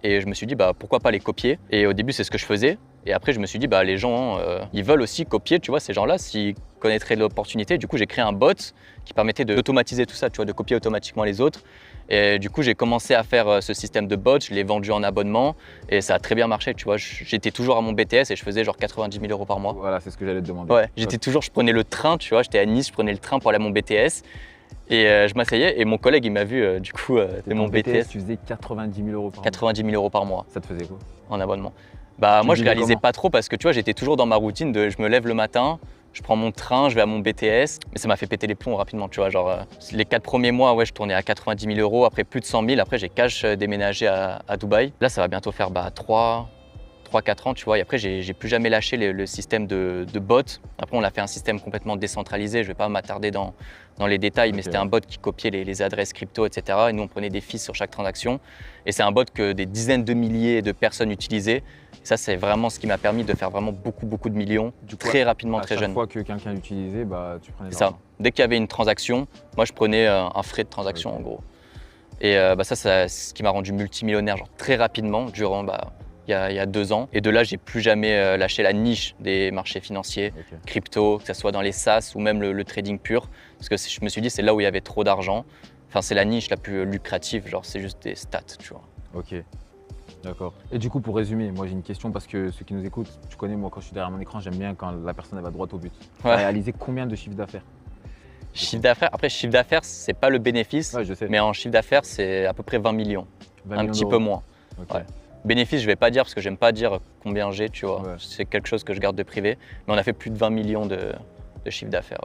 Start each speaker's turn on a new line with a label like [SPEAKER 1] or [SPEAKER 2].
[SPEAKER 1] et je me suis dit pourquoi pas les copier. Et au début c'est ce que je faisais. Et après je me suis dit les gens ils veulent aussi copier, tu vois, ces gens-là s'ils connaîtraient l'opportunité. Du coup j'ai créé un bot qui permettait d'automatiser tout ça, tu vois, de copier automatiquement les autres. Et du coup j'ai commencé à faire ce système de bot, je l'ai vendu en abonnement et ça a très bien marché, tu vois. J'étais toujours à mon BTS et je faisais genre 90 000 € par mois.
[SPEAKER 2] Voilà, c'est ce que j'allais te demander.
[SPEAKER 1] Ouais, je prenais le train, tu vois, j'étais à Nice, je prenais le train pour aller à mon BTS. Et je m'asseyais et mon collègue il m'a vu de mon BTS.
[SPEAKER 2] Tu faisais 90 000 € par mois.
[SPEAKER 1] 90 000 € par mois.
[SPEAKER 2] Ça te faisait quoi
[SPEAKER 1] en abonnement? Moi je réalisais pas trop parce que tu vois j'étais toujours dans ma routine de je me lève le matin, je prends mon train, je vais à mon BTS, mais ça m'a fait péter les plombs rapidement, tu vois, genre les 4 premiers mois ouais je tournais à 90 000 €, après plus de 100 000, après j'ai cash déménagé à Dubaï. Là ça va bientôt faire 3-4 ans, tu vois, et après j'ai plus jamais lâché le système de bot. Après on a fait un système complètement décentralisé, je vais pas m'attarder dans les détails, mais c'était un bot qui copiait les adresses crypto, etc. Et nous on prenait des fees sur chaque transaction. Et c'est un bot que des dizaines de milliers de personnes utilisaient. Et ça c'est vraiment ce qui m'a permis de faire vraiment beaucoup de millions, très rapidement, très jeune.
[SPEAKER 2] Chaque fois que quelqu'un l'utilisait, tu prenais de
[SPEAKER 1] l'argent.
[SPEAKER 2] ça.
[SPEAKER 1] Dès qu'il y avait une transaction, moi je prenais un frais de transaction en gros. Et ça c'est ce qui m'a rendu multimillionnaire genre, très rapidement durant il y a 2 ans. Et de là, j'ai plus jamais lâché la niche des marchés financiers, crypto, que ce soit dans les SaaS ou même le trading pur. Parce que je me suis dit, c'est là où il y avait trop d'argent. Enfin, c'est la niche la plus lucrative, genre c'est juste des stats, tu vois.
[SPEAKER 2] Ok, d'accord. Et du coup, pour résumer, moi j'ai une question parce que ceux qui nous écoutent, tu connais, moi quand je suis derrière mon écran, j'aime bien quand la personne elle va droit au but. Tu as réalisé combien de chiffre d'affaires?
[SPEAKER 1] Chiffre d'affaires, après chiffre d'affaires, c'est pas le bénéfice,
[SPEAKER 2] je sais.
[SPEAKER 1] Mais en chiffre d'affaires, c'est à peu près 20 millions, un petit peu moins.
[SPEAKER 2] Okay.
[SPEAKER 1] Bénéfice, je vais pas dire parce que j'aime pas dire combien j'ai, tu vois. C'est quelque chose que je garde de privé. Mais on a fait plus de 20 millions de chiffre d'affaires.